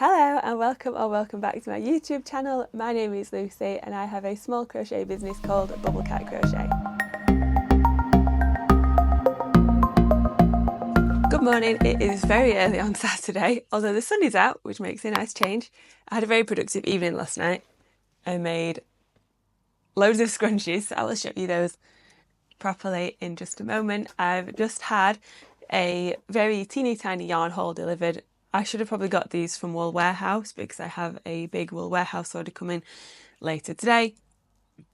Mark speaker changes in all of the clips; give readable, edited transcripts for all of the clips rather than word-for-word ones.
Speaker 1: Hello and welcome or welcome back to my YouTube channel. My name is Lucy and I have a small crochet business called Bubble Cat Crochet. Good morning, it is very early on Saturday, although the sun is out, which makes a nice change. I had a very productive evening last night. I made loads of scrunchies, so I will show you those properly in just a moment. I've just had a very teeny tiny yarn haul delivered. I should have probably got these from Wool Warehouse because I have a big Wool Warehouse order coming later today,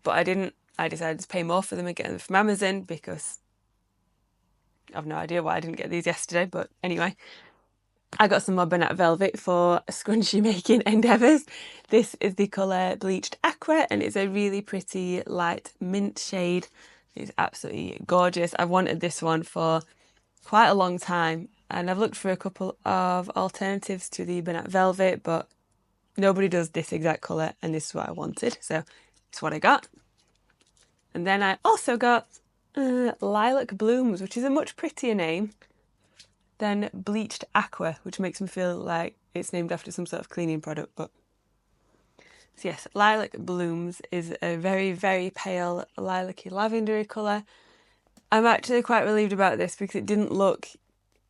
Speaker 1: but I didn't. I decided to pay more for them and get them from Amazon because I have no idea why I didn't get these yesterday, but anyway. I got some more Bernat Velvet for scrunchie making endeavours. This is the colour Bleached Aqua and it's a really pretty light mint shade. It's absolutely gorgeous. I've wanted this one for quite a long time and I've looked for a couple of alternatives to the Bernat Velvet, but nobody does this exact colour and this is what I wanted, so it's what I got. And then I also got Lilac Blooms, which is a much prettier name than Bleached Aqua, which makes me feel like it's named after some sort of cleaning product. But so yes, Lilac Blooms is a very, very pale lilac-y lavendery colour. I'm actually quite relieved about this because it didn't look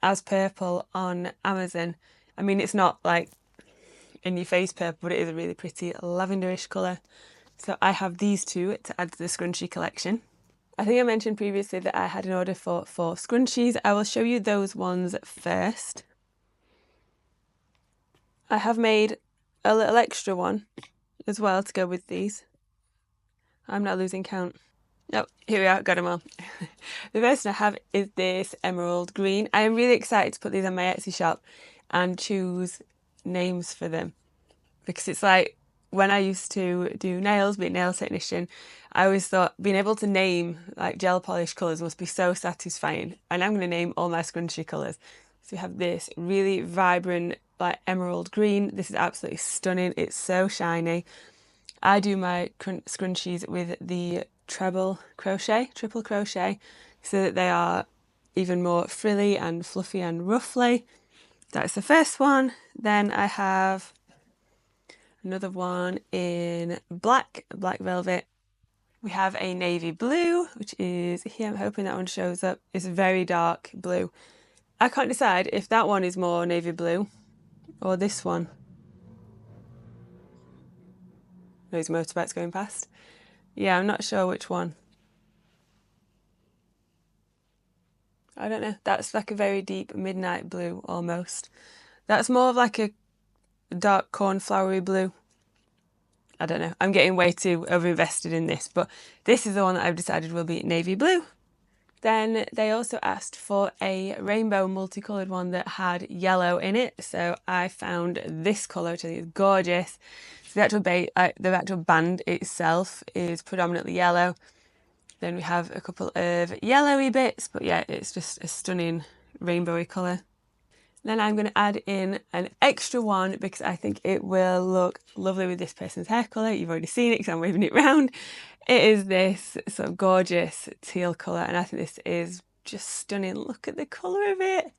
Speaker 1: as purple on Amazon. I mean, it's not like in your face purple, but it is a really pretty lavenderish colour. So I have these two to add to the scrunchie collection. I think I mentioned previously that I had an order for 4 scrunchies. I will show you those ones first. I have made a little extra one as well to go with these. I'm not losing count. Oh, here we are, got them all. The first one I have is this emerald green. I am really excited to put these on my Etsy shop and choose names for them because it's like when I used to do nails, be a nail technician, I always thought being able to name like gel polish colours must be so satisfying. And I'm going to name all my scrunchie colours. So we have this really vibrant like emerald green. This is absolutely stunning. It's so shiny. I do my scrunchies with the triple crochet, so that they are even more frilly and fluffy and ruffly. That's the first one. Then I have another one in black velvet. We have a navy blue, which is here. I'm hoping that one shows up. It's very dark blue. I can't decide if that one is more navy blue or this one. Those motorbikes going past. Yeah, I'm not sure which one. I don't know. That's like a very deep midnight blue almost. That's more of like a dark cornflowery blue. I don't know. I'm getting way too over-invested in this, but this is the one that I've decided will be navy blue. Then they also asked for a rainbow multicoloured one that had yellow in it, so I found this colour, which I think is gorgeous. So the actual band itself is predominantly yellow. Then we have a couple of yellowy bits, but yeah, it's just a stunning rainbowy colour. Then I'm going to add in an extra one because I think it will look lovely with this person's hair colour. You've already seen it because I'm waving it round. It is this sort of gorgeous teal colour and I think this is just stunning. Look at the colour of it.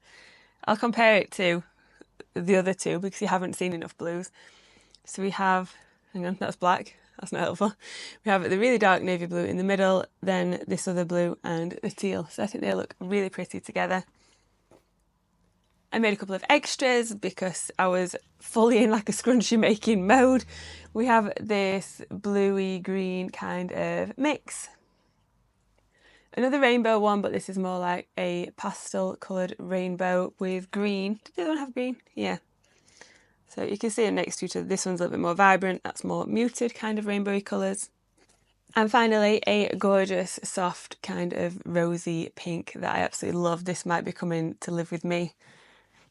Speaker 1: I'll compare it to the other two because you haven't seen enough blues. So we have, hang on, that's black. That's not helpful. We have the really dark navy blue in the middle, then this other blue and the teal. So I think they look really pretty together. I made a couple of extras because I was fully in like a scrunchie making mode. We have this bluey green kind of mix. Another rainbow one, but this is more like a pastel coloured rainbow with green. Did the other one have green? Yeah. So you can see it next to each other. This one's a little bit more vibrant. That's more muted kind of rainbowy colours. And finally, a gorgeous, soft kind of rosy pink that I absolutely love. This might be coming to live with me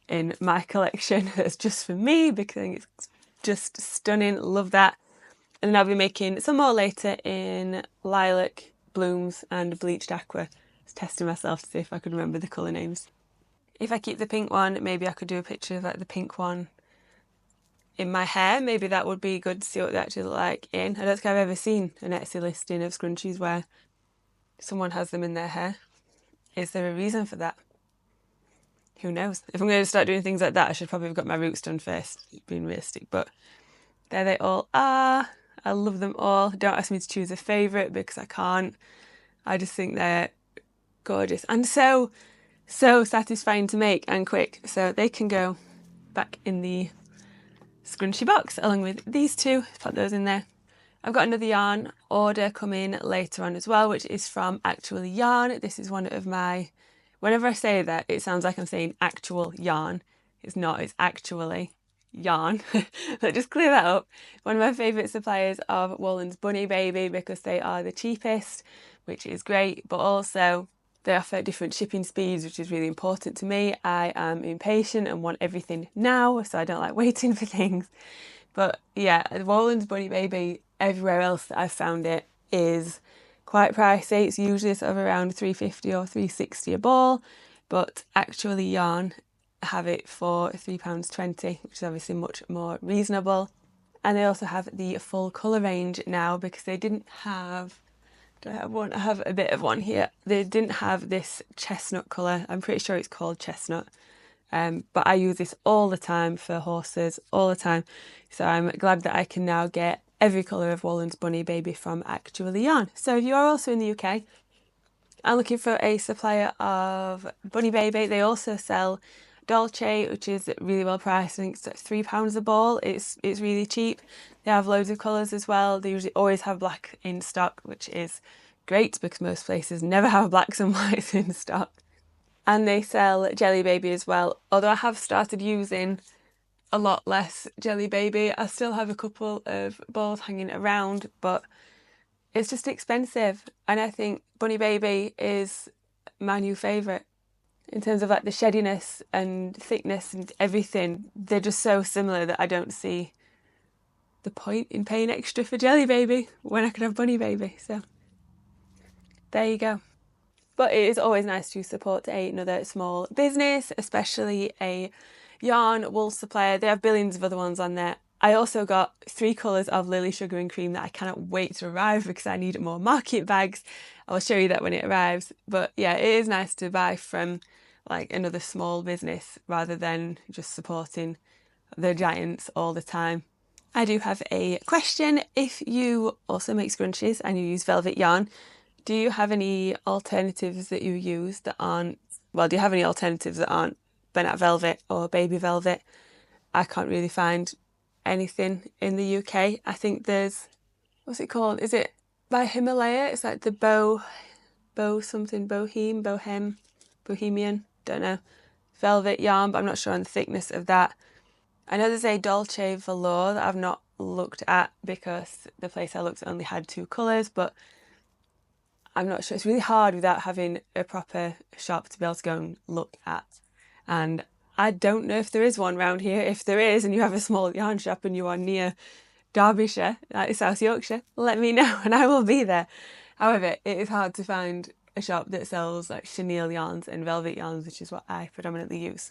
Speaker 1: in my collection. That's just for me because I think it's just stunning. Love that. And then I'll be making some more later in Lilac Blooms and Bleached Aqua. Just testing myself to see if I could remember the colour names. If I keep the pink one, maybe I could do a picture of like the pink one in my hair. Maybe that would be good to see what they actually look like in. I don't think I've ever seen an Etsy listing of scrunchies where someone has them in their hair. Is there a reason for that? who knows? If I'm going to start doing things like that, I should probably have got my roots done first, being realistic. But there they all are. I love them all. Don't ask me to choose a favourite because I can't. I just think they're gorgeous and so satisfying to make and quick. So they can go back in the scrunchie box along with these two. Put those in there. I've got another yarn order coming later on as well, which is from Actually Yarn. This is one of my, whenever I say that, it sounds like I'm saying actual yarn. It's not, it's actually yarn. So just clear that up. One of my favourite suppliers of Woolland's Bunny Baby because they are the cheapest, which is great, but also they offer different shipping speeds, which is really important to me. I am impatient and want everything now, so I don't like waiting for things. But yeah, Woolland's Bunny Baby, everywhere else that I've found it, is quite pricey. It's usually sort of around £3.50 or £3.60 a ball, but Actually Yarn have it for £3.20, which is obviously much more reasonable. And they also have the full colour range now because they didn't have... Do I have one? I have a bit of one here. They didn't have this chestnut colour. I'm pretty sure it's called chestnut. But I use this all the time for horses, all the time. So I'm glad that I can now get every colour of Woolland's Bunny Baby from Actually Yarn. So if you are also in the UK and looking for a supplier of Bunny Baby, they also sell Dolce, which is really well priced. I think it's £3 a ball. It's really cheap. They have loads of colours as well. They usually always have black in stock, which is great because most places never have blacks and whites in stock. And they sell Jelly Baby as well. Although I have started using a lot less Jelly Baby, I still have a couple of balls hanging around, but it's just expensive. And I think Bunny Baby is my new favourite. In terms of like the sheddiness and thickness and everything, they're just so similar that I don't see the point in paying extra for Jelly Baby when I could have Bunny Baby. So there you go. But it is always nice to support another small business, especially a yarn wool supplier. They have billions of other ones on there. I also got 3 colours of Lily Sugar and Cream that I cannot wait to arrive because I need more market bags. I will show you that when it arrives. But yeah, it is nice to buy from like another small business rather than just supporting the giants all the time. I do have a question. If you also make scrunchies and you use velvet yarn, do you have any alternatives that you use that aren't, well, do you have any alternatives that aren't Bernat velvet or baby velvet? I can't really find anything in the UK. I think there's, what's it called? Is it by Himalaya? It's like the Bohemian, don't know, velvet yarn, but I'm not sure on the thickness of that. I know there's a Dolce Velour that I've not looked at because the place I looked at only had 2 colours, but I'm not sure. It's really hard without having a proper shop to be able to go and look at. And I don't know if there is one around here. If there is and you have a small yarn shop and you are near Derbyshire, that is South Yorkshire, let me know and I will be there. However, it is hard to find a shop that sells like chenille yarns and velvet yarns, which is what I predominantly use.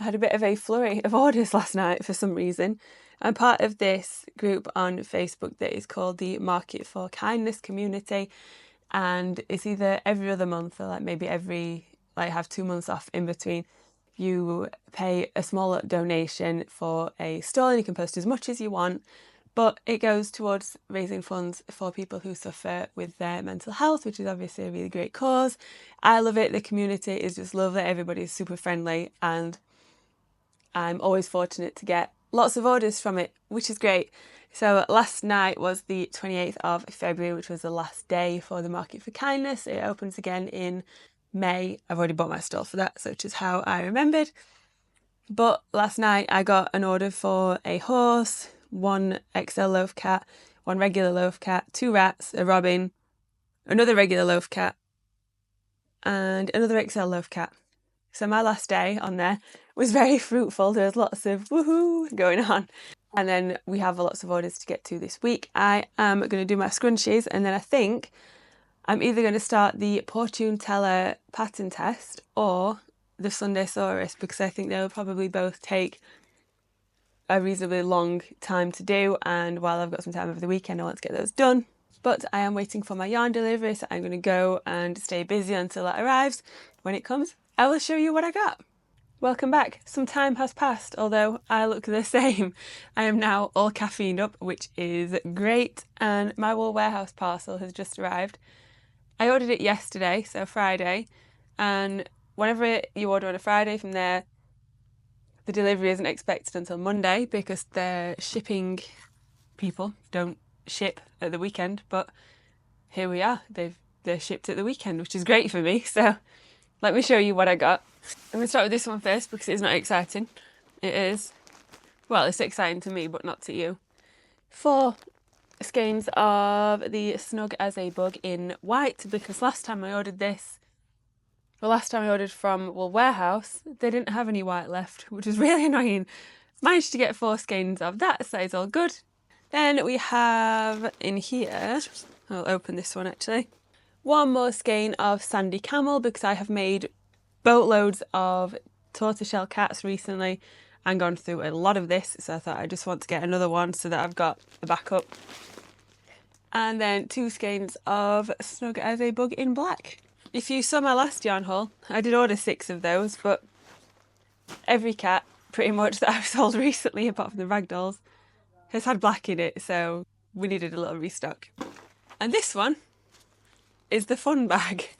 Speaker 1: I had a bit of a flurry of orders last night for some reason. I'm part of this group on Facebook that is called the Market for Kindness community, and it's either every other month or like maybe have 2 months off in between. You pay a small donation for a stall and you can post as much as you want, but it goes towards raising funds for people who suffer with their mental health, which is obviously a really great cause. I love it. The community is just lovely. Everybody is super friendly and I'm always fortunate to get lots of orders from it, which is great. So last night was the 28th of February, which was the last day for the Market for Kindness. It opens again in May. I've already bought my stall for that, so which is how I remembered. But last night I got an order for a horse, 1 XL loaf cat, 1 regular loaf cat, 2 rats, a robin, another regular loaf cat, and another XL loaf cat. So my last day on there was very fruitful. There was lots of woohoo going on. And then we have lots of orders to get to this week. I am going to do my scrunchies and then I think I'm either going to start the fortune teller pattern test or the Sundaesaurus because I think they will probably both take a reasonably long time to do, and while I've got some time over the weekend I want to get those done. But I am waiting for my yarn delivery, so I'm going to go and stay busy until that arrives. When it comes, I will show you what I got. Welcome back. Some time has passed, although I look the same. I am now all caffeined up, which is great, and my Wool Warehouse parcel has just arrived. I ordered it yesterday, so Friday, and whenever you order on a Friday from there, the delivery isn't expected until Monday because their shipping people don't ship at the weekend, but here we are. They're shipped at the weekend, which is great for me, so let me show you what I got. I'm going to start with this one first because it's not exciting. It is, well, it's exciting to me, but not to you. 4 skeins of the Snug as a Bug in white, because last time I ordered from Wool Warehouse, they didn't have any white left, which is really annoying. Managed to get 4 skeins of that, so it's all good. Then we have in here, I'll open this one actually, 1 more skein of Sandy Camel because I have made boatloads of tortoiseshell cats recently and gone through a lot of this, so I thought I just want to get another one so that I've got a backup. And then 2 skeins of Snug as a Bug in black. If you saw my last yarn haul, I did order 6 of those, but every cat pretty much that I've sold recently, apart from the ragdolls, has had black in it, so we needed a little restock. And this one is the fun bag.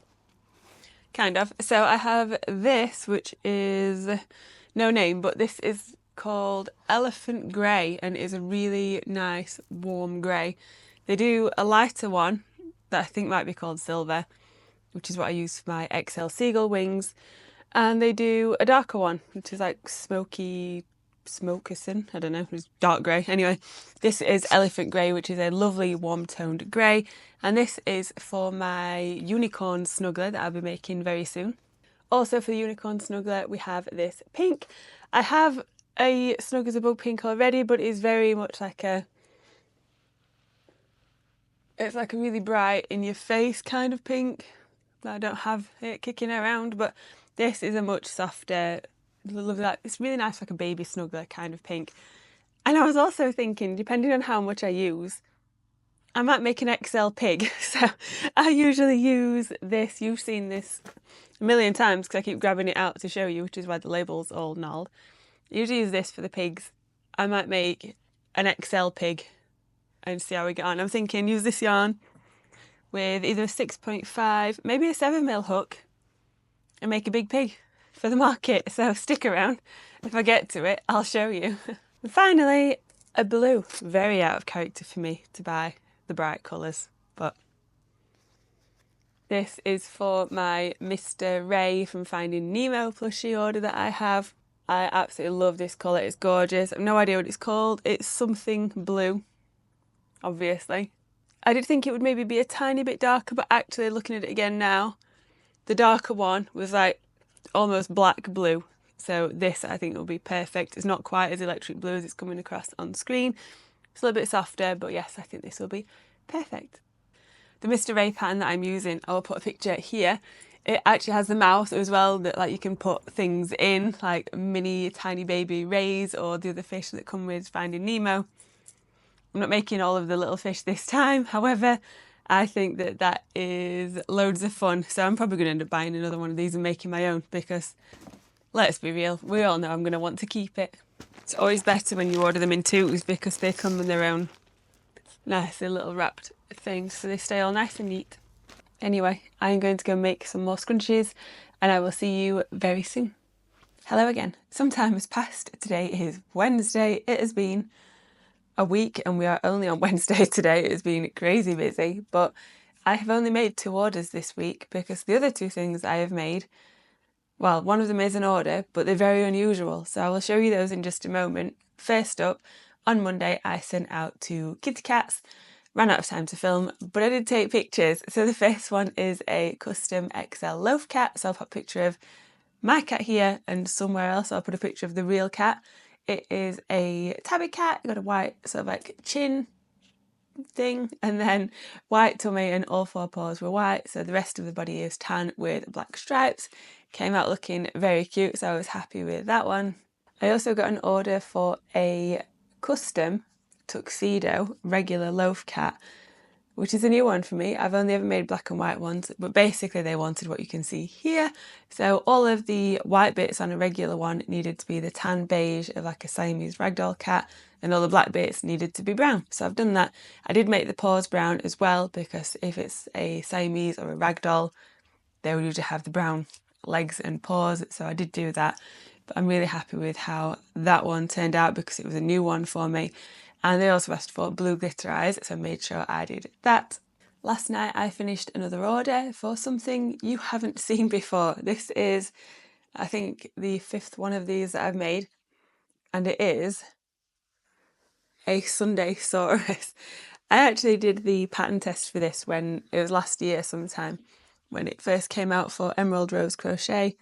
Speaker 1: Kind of. So I have this, which is no name, but this is called Elephant Grey and is a really nice warm grey. They do a lighter one that I think might be called Silver, which is what I use for my XL seagull wings. And they do a darker one, which is like smoky, smokison, I don't know, it's dark grey. Anyway, this is Elephant Grey, which is a lovely warm toned grey, and this is for my unicorn snuggler that I'll be making very soon. Also for the unicorn snuggler we have this pink. I have a Snug as a Bug pink already, but it's very much like it's like a really bright in your face kind of pink. I don't have it kicking around, but this is a much softer, lovely, it's really nice, like a baby snuggler kind of pink. And I was also thinking, depending on how much I use, I might make an XL pig. So I usually use this. You've seen this a million times because I keep grabbing it out to show you, which is why the label's all gnarled. I usually use this for the pigs. I might make an XL pig and see how we get on. I'm thinking use this yarn with either a 6.5, maybe a 7mm hook, and make a big pig for the market. So stick around. If I get to it, I'll show you. And finally, a blue. Very out of character for me to buy the bright colours, but this is for my Mr. Ray from Finding Nemo plushie order that I have. I absolutely love this colour. It's gorgeous. I have no idea what it's called. It's something blue, obviously. I did think it would maybe be a tiny bit darker, but actually looking at it again now, the darker one was like almost black blue. So this I think will be perfect. It's not quite as electric blue as it's coming across on screen. It's a little bit softer, but yes, I think this will be perfect. The Mr. Ray pattern that I'm using, I will put a picture here. It actually has the mouth as well, that like you can put things in, like mini tiny baby rays or the other fish that come with Finding Nemo. I'm not making all of the little fish this time, however, I think that that is loads of fun. So I'm probably going to end up buying another one of these and making my own because, let's be real, we all know I'm going to want to keep it. It's always better when you order them in twos because they come in their own nice little wrapped things, so they stay all nice and neat. Anyway, I'm going to go make some more scrunchies and I will see you very soon. Hello again. Some time has passed. Today is Wednesday. It has been a week and we are only on Wednesday today. It has been crazy busy, but I have only made 2 orders this week because the other 2 things I have made, well, one of them is an order, but they're very unusual. So I will show you those in just a moment. First up, on Monday, I sent out 2 kitty cats. Ran out of time to film, but I did take pictures. So the first one is a custom XL loaf cat. So I'll put a picture of my cat here and somewhere else I'll put a picture of the real cat. It is a tabby cat, got a white sort of like chin thing and then white tummy and all 4 paws were white. So the rest of the body is tan with black stripes. Came out looking very cute, so I was happy with that one. I also got an order for a custom tuxedo regular loaf cat which is a new one for me. I've only ever made black and white ones, but basically they wanted what you can see here. So all of the white bits on a regular one needed to be the tan beige of like a Siamese ragdoll cat, and all the black bits needed to be brown. So I've done that. I did make the paws brown as well, because if it's a Siamese or a ragdoll, they would usually have the brown legs and paws, so I did do that. But I'm really happy with how that one turned out, because it was a new one for me. And they also asked for blue glitter eyes, so I made sure I did that. Last night I finished another order for something you haven't seen before. This is, I think, the 5th one of these that I've made, and it is a Sundaesaurus. I actually did the pattern test for this when it was last year sometime, when it first came out for Emerald Rose Crochet.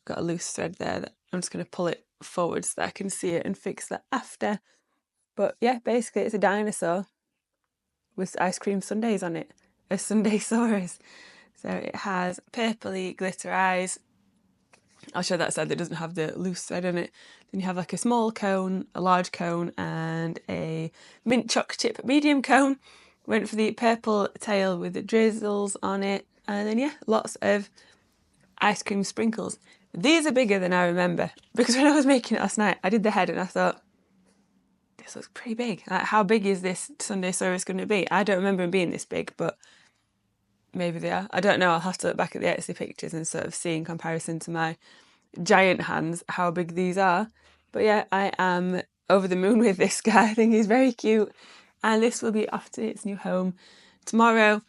Speaker 1: Got a loose thread there that I'm just going to pull it forward so that I can see it and fix that after. But yeah, basically it's a dinosaur with ice cream sundaes on it, a Sundaesaurus. So it has purpley glitter eyes. I'll show that side that doesn't have the loose thread in it. Then you have like a small cone, a large cone, and a mint choc chip medium cone. Went for the purple tail with the drizzles on it. And then yeah, lots of ice cream sprinkles. These are bigger than I remember, because when I was making it last night, I did the head and I thought, this looks pretty big. Like, how big is this Sundaesaurus going to be? I don't remember them being this big, but maybe they are. I don't know. I'll have to look back at the Etsy pictures and sort of see in comparison to my giant hands how big these are. But yeah, I am over the moon with this guy. I think he's very cute. And this will be off to its new home tomorrow.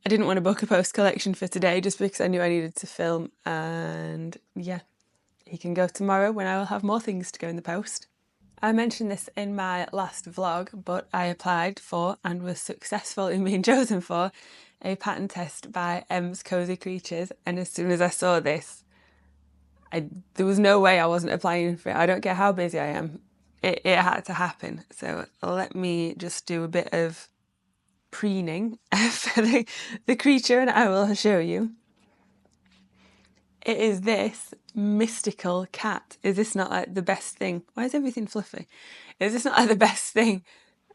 Speaker 1: I didn't want to book a post collection for today just because I knew I needed to film, and yeah, he can go tomorrow when I will have more things to go in the post. I mentioned this in my last vlog, but I applied for and was successful in being chosen for a pattern test by M's Cozy Creatures, and as soon as I saw this, there was no way I wasn't applying for it. I don't care how busy I am. It had to happen. So let me just do a bit of preening for the creature and I will show you. It is this mystical cat. Is this not like the best thing? Why is everything fluffy? Is this not like the best thing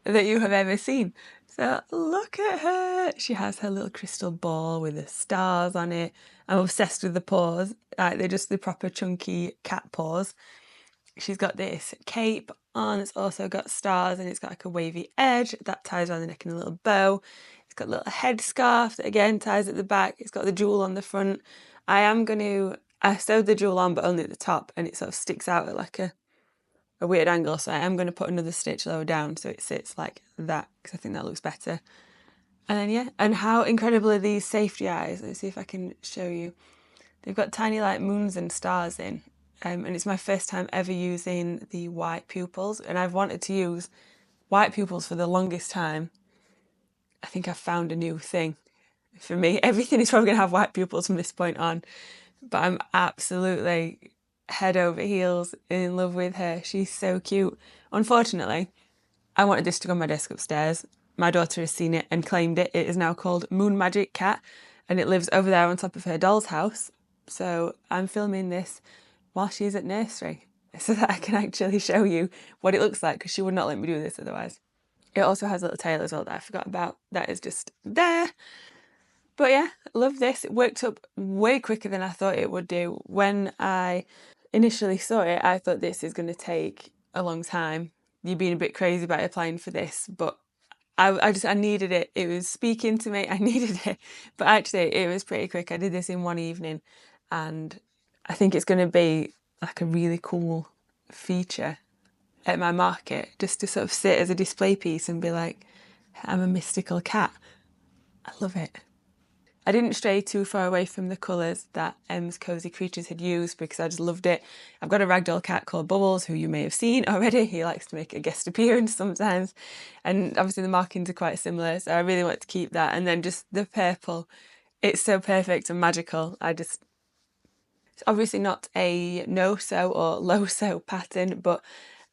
Speaker 1: that you have ever seen? So look at her. She has her little crystal ball with the stars on it. I'm obsessed with the paws. They're just the proper chunky cat paws. She's got this cape on. It's also got stars and it's got like a wavy edge that ties around the neck in a little bow. It's got a little head scarf that again ties at the back. It's got the jewel on the front. I sewed the jewel on but only at the top, and it sort of sticks out at like a weird angle, so I am going to put another stitch lower down so it sits like that, because I think that looks better. And then yeah, and how incredible are these safety eyes? Let's see if I can show you. They've got tiny like moons and stars in, and it's my first time ever using the white pupils, and I've wanted to use white pupils for the longest time. I think I've found a new thing for me. Everything is probably going to have white pupils from this point on, but I'm absolutely head over heels in love with her. She's so cute. Unfortunately, I wanted this to go on my desk upstairs. My daughter has seen it and claimed it. It is now called Moon Magic Cat, and it lives over there on top of her doll's house. So I'm filming this while she's at nursery so that I can actually show you what it looks like, because she would not let me do this otherwise. It also has a little tail as well that I forgot about. That is just there. But yeah, love this. It worked up way quicker than I thought it would do. When I initially saw it, I thought this is going to take a long time. You're being a bit crazy about applying for this, but I needed it. It was speaking to me. I needed it. But actually, it was pretty quick. I did this in one evening, and I think it's going to be like a really cool feature at my market, just to sort of sit as a display piece and be like, I'm a mystical cat. I love it. I didn't stray too far away from the colours that M's Cozy Creatures had used, because I just loved it. I've got a ragdoll cat called Bubbles, who you may have seen already. He likes to make a guest appearance sometimes. And obviously the markings are quite similar, so I really want to keep that. And then just the purple, it's so perfect and magical. It's obviously not a no-sew or low-sew pattern, but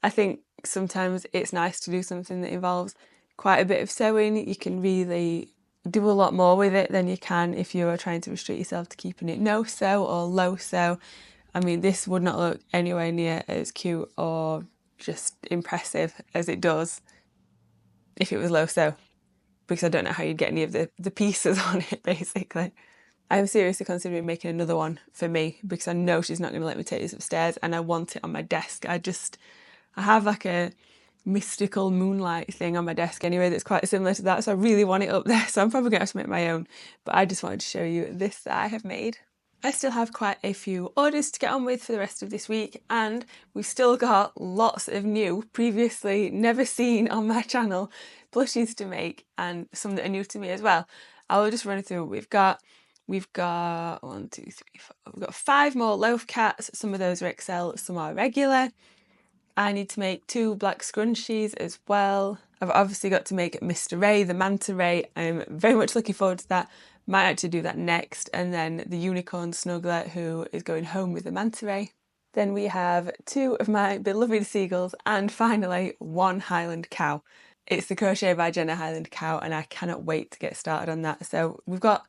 Speaker 1: I think sometimes it's nice to do something that involves quite a bit of sewing. You can really do a lot more with it than you can if you're trying to restrict yourself to keeping it no sew or low sew. I mean, this would not look anywhere near as cute or just impressive as it does if it was low sew. because I don't know how you'd get any of the pieces on it, basically. I'm seriously considering making another one for me because I know she's not going to let me take this upstairs and I want it on my desk. I have like a mystical moonlight thing on my desk anyway that's quite similar to that, so I really want it up there, so I'm probably going to have to make my own. But I just wanted to show you this that I have made. I still have quite a few orders to get on with for the rest of this week, and we've still got lots of new, previously never seen on my channel, plushies to make, and some that are new to me as well. I will just run through. We've got 1, 2, 3, 4. We've got 5 more loaf cats. Some of those are XL, some are regular. I need to make 2 black scrunchies as well. I've obviously got to make Mr. Ray, the manta ray. I'm very much looking forward to that. Might actually do that next. And then the unicorn Snuggler, who is going home with the manta ray. Then we have 2 of my beloved seagulls, and finally 1 Highland cow. It's the Crochet by Jenna Highland cow, and I cannot wait to get started on that. So we've got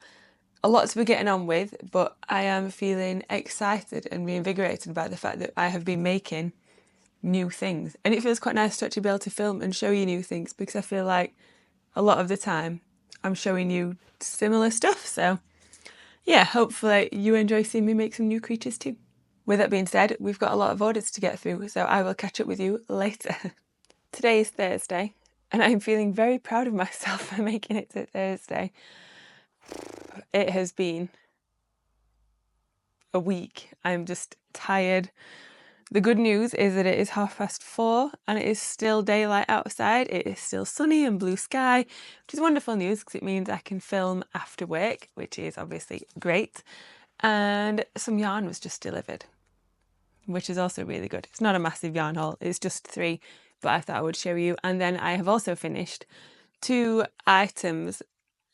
Speaker 1: a lot to be getting on with, but I am feeling excited and reinvigorated by the fact that I have been making new things. And it feels quite nice to actually be able to film and show you new things, because I feel like a lot of the time I'm showing you similar stuff. So yeah, hopefully you enjoy seeing me make some new creatures too. With that being said, we've got a lot of orders to get through, so I will catch up with you later. Today is Thursday, and I'm feeling very proud of myself for making it to Thursday. It has been a week. I'm just tired. The good news is that it is 4:30 and it is still daylight outside. It is still sunny and blue sky, which is wonderful news because it means I can film after work, which is obviously great. And some yarn was just delivered, which is also really good. It's not a massive yarn haul, it's just 3, but I thought I would show you. And then I have also finished 2 items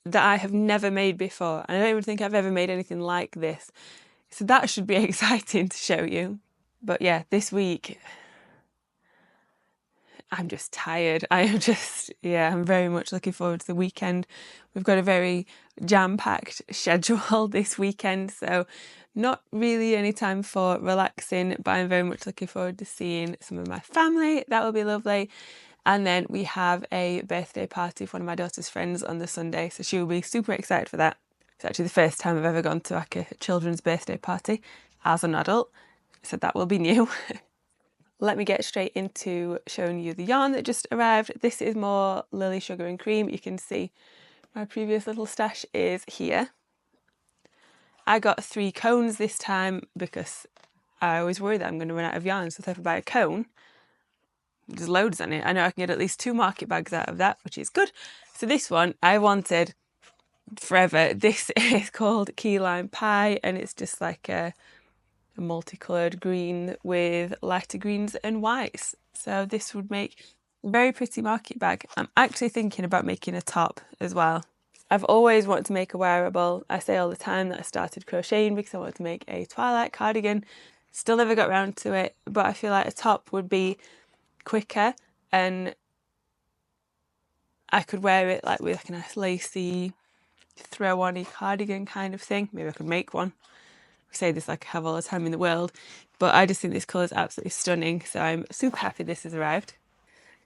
Speaker 1: that I have never made before. And I don't even think I've ever made anything like this. So that should be exciting to show you. But yeah, this week, I'm just tired. I'm very much looking forward to the weekend. We've got a very jam-packed schedule this weekend, so not really any time for relaxing, but I'm very much looking forward to seeing some of my family. That will be lovely. And then we have a birthday party for one of my daughter's friends on the Sunday, so she will be super excited for that. It's actually the first time I've ever gone to like a children's birthday party as an adult, so that will be new. Let me get straight into showing you the yarn that just arrived. This is more Lily Sugar and Cream. You can see my previous little stash is here. I got 3 cones this time because I always worry that I'm going to run out of yarn, so if I buy a cone, there's loads on it. I know I can get at least 2 market bags out of that, which is good. So this one I wanted forever. This is called Key Lime Pie, and it's just like a multicoloured green with lighter greens and whites. So this would make a very pretty market bag. I'm actually thinking about making a top as well. I've always wanted to make a wearable. I say all the time that I started crocheting because I wanted to make a twilight cardigan. Still never got around to it, but I feel like a top would be quicker and I could wear it like with like a nice lacy throw-on-y cardigan kind of thing. Maybe I could make one. I say this like I have all the time in the world, but I just think this colour is absolutely stunning, so I'm super happy this has arrived.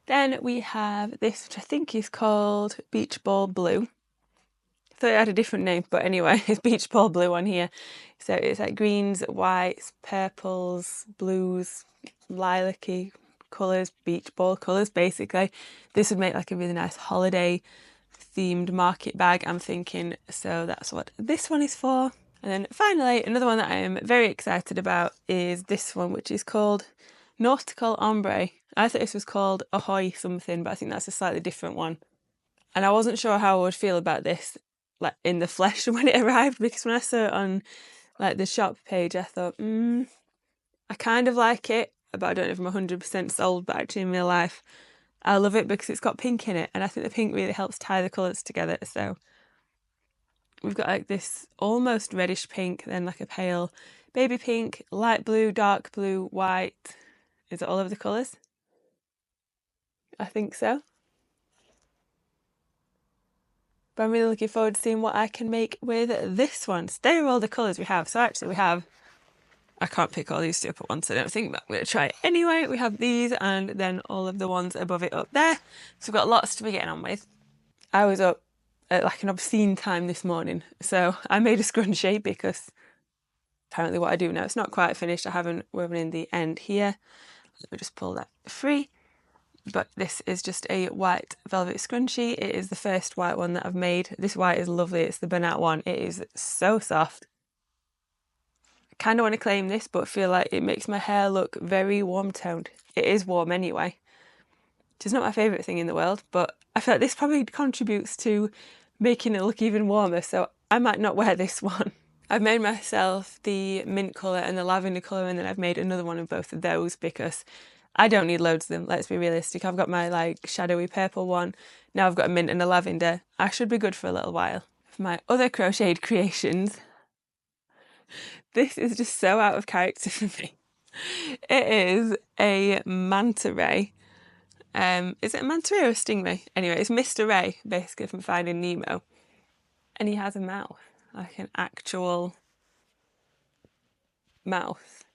Speaker 1: Then we have this, which I think is called Beach Ball Blue. I thought it had a different name, but anyway, it's Beach Ball Blue on here. So it's like greens, whites, purples, blues, lilac-y colours, beach ball colours basically. This would make like a really nice holiday themed market bag, I'm thinking, so that's what this one is for. And then finally, another one that I am very excited about is this one, which is called Nautical Ombre. I thought this was called Ahoy something, but I think that's a slightly different one. And I wasn't sure how I would feel about this like in the flesh when it arrived, because when I saw it on like the shop page, I thought, I kind of like it, but I don't know if I'm 100% sold. But actually in real life, I love it because it's got pink in it, and I think the pink really helps tie the colours together. So we've got like this almost reddish pink, then like a pale baby pink, light blue, dark blue, white. Is it all of the colours? I think so. But I'm really looking forward to seeing what I can make with this one. So there are all the colours we have. So actually we have, I can't pick all these up at once, I don't think, but I'm going to try it anyway. We have these and then all of the ones above it up there. So we've got lots to be getting on with. I was up at like an obscene time this morning. So I made a scrunchie because apparently what I do now, it's not quite finished. I haven't woven in the end here. Let me just pull that free. But this is just a white velvet scrunchie. It is the first white one that I've made. This white is lovely. It's the Bernat one. It is so soft. I kind of want to claim this, but feel like it makes my hair look very warm toned. It is warm anyway, which is not my favourite thing in the world, but I feel like this probably contributes to making it look even warmer, so I might not wear this one. I've made myself the mint colour and the lavender colour, and then I've made another one of both of those because I don't need loads of them, let's be realistic. I've got my like shadowy purple one, now I've got a mint and a lavender. I should be good for a little while. For my other crocheted creations, this is just so out of character for me. It is a manta ray. Is it a manta ray or a stingray? Anyway, it's Mr. Ray, basically from Finding Nemo. And he has a mouth, like an actual mouth.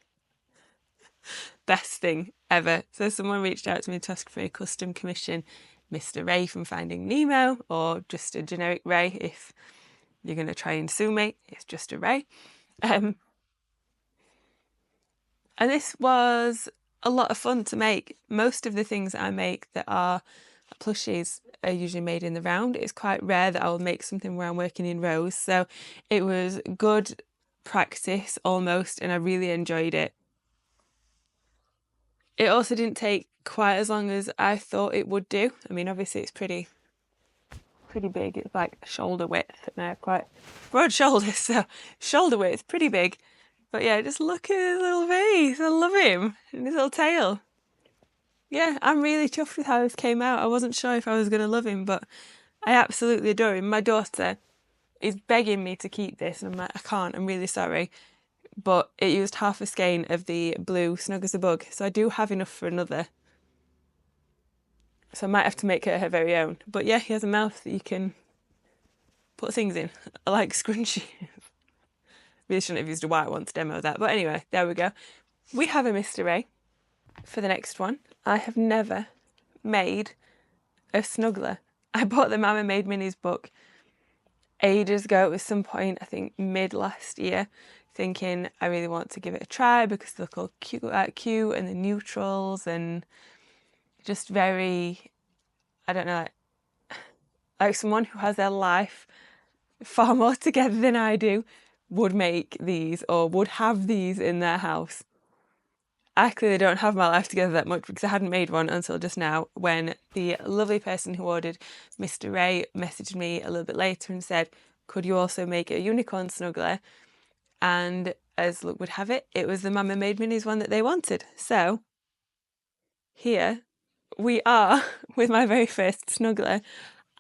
Speaker 1: Best thing ever. So someone reached out to me to ask for a custom commission Mr. Ray from Finding Nemo, or just a generic Ray if you're going to try and sue me. It's just a Ray. And this was a lot of fun to make. Most of the things that I make that are plushies are usually made in the round. It's quite rare that I'll make something where I'm working in rows. So it was good practice almost, and I really enjoyed it. It also didn't take quite as long as I thought it would do. I mean, obviously it's pretty big. It's like shoulder width, and I have quite broad shoulders, so shoulder width, pretty big. But yeah, just look at his little face. I love him. And his little tail. Yeah, I'm really chuffed with how this came out. I wasn't sure if I was going to love him, but I absolutely adore him. My daughter is begging me to keep this, and I'm like, I can't, I'm really sorry. But it used half a skein of the blue Snug as a Bug, so I do have enough for another. So I might have to make her very own. But yeah, he has a mouth that you can put things in. I like scrunchies. Really shouldn't have used a white one to demo that. But anyway, there we go. We have a Mr. Ray for the next one. I have never made a snuggler. I bought the MamaMadeMinis book ages ago. It was some point, I think mid last year, thinking I really want to give it a try because they look all cute, and the neutrals, and just very, I don't know, like someone who has their life far more together than I do would make these or would have these in their house. I clearly don't have my life together that much because I hadn't made one until just now, when the lovely person who ordered Mr. Ray messaged me a little bit later and said, could you also make a unicorn snuggler? And as luck would have it, it was the MamaMadeMinis one that they wanted. So here we are with my very first snuggler.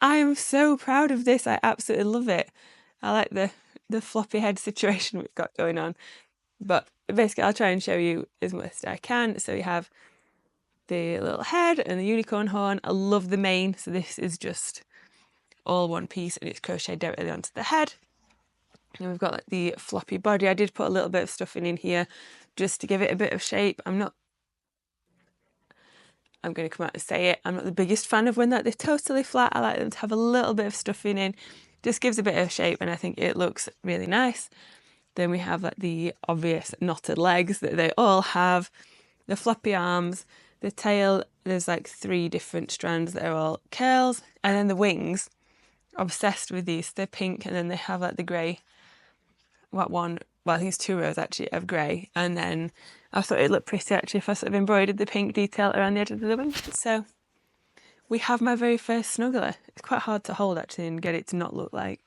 Speaker 1: I am so proud of this. I absolutely love it. I like the floppy head situation we've got going on. But basically I'll try and show you as much as I can. So you have the little head and the unicorn horn. I love the mane. So this is just all one piece and it's crocheted directly onto the head. And we've got like the floppy body. I did put a little bit of stuffing in here just to give it a bit of shape. I'm going to come out and say it, I'm not the biggest fan of when they're totally flat. I like them to have a little bit of stuffing in. Just gives a bit of shape and I think it looks really nice. Then we have like the obvious knotted legs that they all have, the floppy arms, the tail. There's like 3 different strands that are all curls, and then the wings. Obsessed with these. They're pink, and then they have like the grey. Well, I think it's 2 rows actually of grey, and then I thought it looked pretty actually if I sort of embroidered the pink detail around the edge of the wings. So we have my very first snuggler. It's quite hard to hold actually and get it to not look like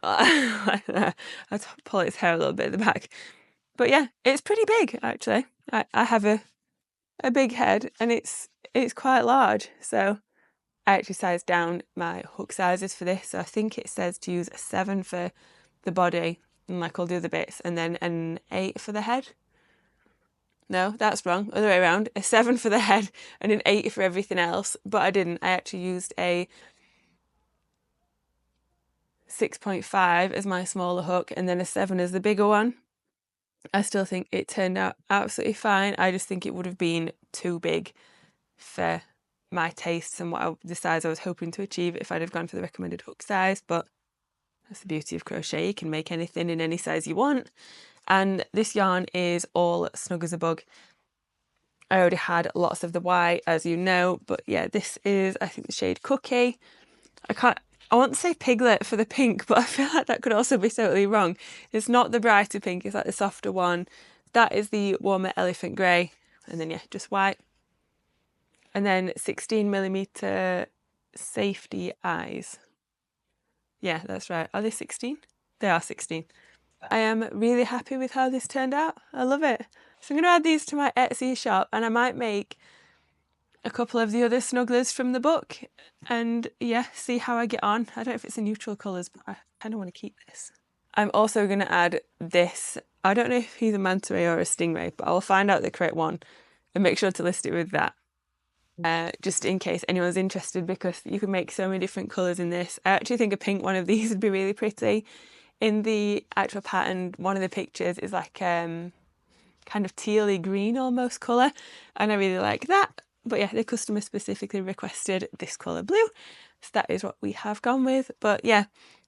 Speaker 1: I had to pull its hair a little bit at the back. But yeah, it's pretty big actually. I have a big head and it's quite large. So I actually sized down my hook sizes for this. So I think it says to use a 7 for the body and like all the other bits, and then an 8 for the head. No, that's wrong. Other way around. A 7 for the head and an 8 for everything else. But I didn't. I actually used a 6.5 as my smaller hook and then a 7 as the bigger one. I still think it turned out absolutely fine. I just think it would have been too big for my tastes and the size I was hoping to achieve if I'd have gone for the recommended hook size, but that's the beauty of crochet. You can make anything in any size you want. And this yarn is all snug as a bug. I already had lots of the white, as you know, but yeah, this is, I think, the shade Cookie. I want to say Piglet for the pink, but I feel like that could also be totally wrong. It's not the brighter pink, it's like the softer one. That is the warmer Elephant Grey. And then, yeah, just white. And then 16mm safety eyes. Yeah, that's right. Are they 16? They are 16. I am really happy with how this turned out. I love it. So I'm going to add these to my Etsy shop, and I might make a couple of the other Snugglers from the book and yeah, see how I get on. I don't know if it's in neutral colours, but I kind of want to keep this. I'm also going to add this. I don't know if he's a manta ray or a stingray, but I'll find out the correct one and make sure to list it with that. Just in case anyone's interested, because you can make so many different colours in this. I actually think a pink one of these would be really pretty. In the actual pattern, one of the pictures is like kind of tealy green almost colour, and I really like that. But yeah, the customer specifically requested this colour blue, so that is what we have gone with. But yeah,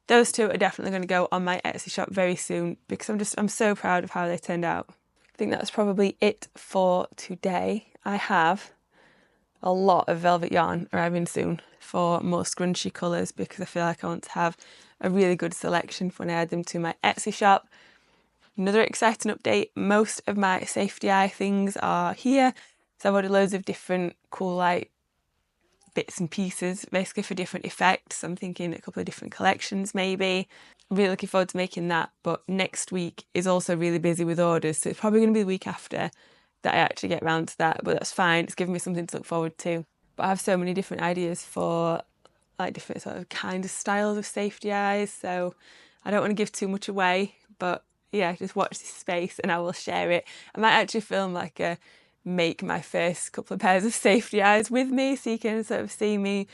Speaker 1: those two are definitely going to go on my Etsy shop very soon, because I'm so proud of how they turned out. I think that's probably it for today. I have a lot of velvet yarn arriving soon for more scrunchy colours, because I feel like I want to have a really good selection for when I add them to my Etsy shop. Another exciting update, most of my safety eye things are here. So I've ordered loads of different cool like bits and pieces, basically for different effects. I'm thinking a couple of different collections maybe. I'm really looking forward to making that, but next week is also really busy with orders, so it's probably going to be the week after that I actually get around to that, but that's fine. It's giving me something to look forward to. But I have so many different ideas for like different sort of kind of styles of safety eyes, so I don't want to give too much away, but yeah, just watch this space and I will share it. I might actually film like a make my first couple of pairs of safety eyes with me, so you can sort of see me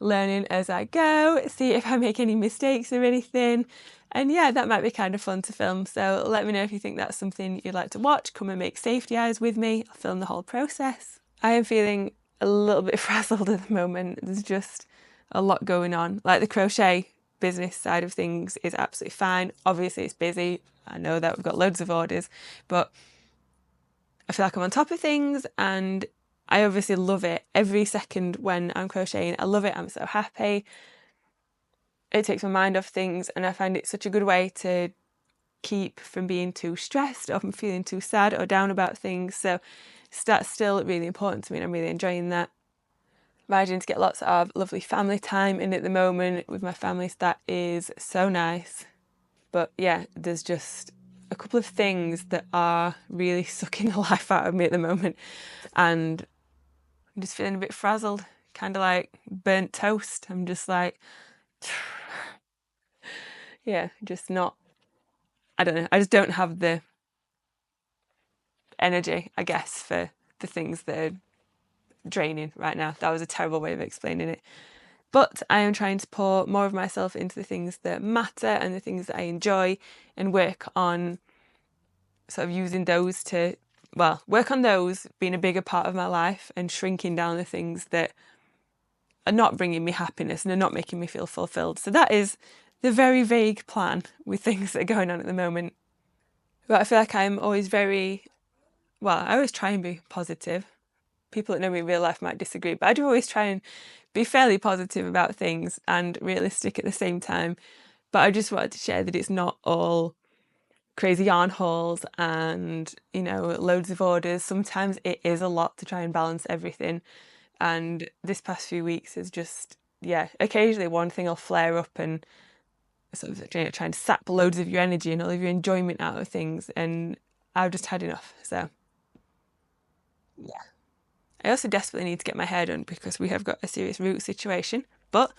Speaker 1: learning as I go, see if I make any mistakes or anything. And yeah, that might be kind of fun to film. So let me know if you think that's something you'd like to watch. Come and make safety eyes with me. I'll film the whole process. I am feeling a little bit frazzled at the moment. There's just a lot going on. Like the crochet business side of things is absolutely fine. Obviously it's busy. I know that we've got loads of orders, but I feel like I'm on top of things, and I obviously love it every second when I'm crocheting. I love it. I'm so happy. It takes my mind off things, and I find it such a good way to keep from being too stressed or from feeling too sad or down about things. So that's still really important to me, and I'm really enjoying that. Managing to get lots of lovely family time in at the moment with my family, so that is so nice. But yeah, there's just a couple of things that are really sucking the life out of me at the moment, and I'm just feeling a bit frazzled, kind of like burnt toast. I'm just like, yeah, just not, I don't know, I just don't have the energy, I guess, for the things that are draining right now. That was a terrible way of explaining it. But I am trying to pour more of myself into the things that matter and the things that I enjoy, and work on sort of using those to, well, work on those being a bigger part of my life, and shrinking down the things that are not bringing me happiness and are not making me feel fulfilled. So that is the very vague plan with things that are going on at the moment. But I feel like I'm always I always try and be positive. People that know me in real life might disagree, but I do always try and be fairly positive about things and realistic at the same time. But I just wanted to share that it's not all crazy yarn hauls and, you know, loads of orders. Sometimes it is a lot to try and balance everything. And this past few weeks is just, yeah, occasionally one thing will flare up and sort of try and sap loads of your energy and all of your enjoyment out of things. And I've just had enough. So, yeah. I also desperately need to get my hair done, because we have got a serious root situation. But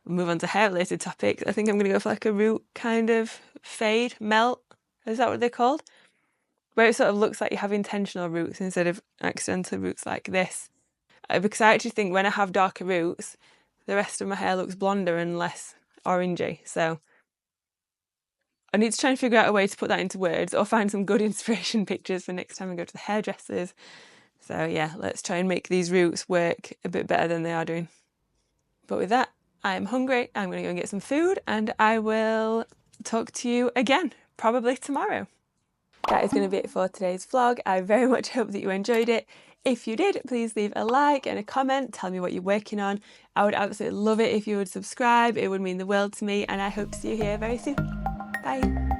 Speaker 1: we'll move on to hair related topics. I think I'm going to go for like a root kind of fade, melt. Is that what they're called? Where it sort of looks like you have intentional roots instead of accidental roots like this. Because I actually think when I have darker roots, the rest of my hair looks blonder and less orangey. So I need to try and figure out a way to put that into words, or find some good inspiration pictures for next time I go to the hairdressers. So yeah, let's try and make these roots work a bit better than they are doing. But with that, I'm hungry. I'm going to go and get some food, and I will talk to you again, probably tomorrow. That is going to be it for today's vlog. I very much hope that you enjoyed it. If you did, please leave a like and a comment. Tell me what you're working on. I would absolutely love it if you would subscribe. It would mean the world to me, and I hope to see you here very soon. Bye.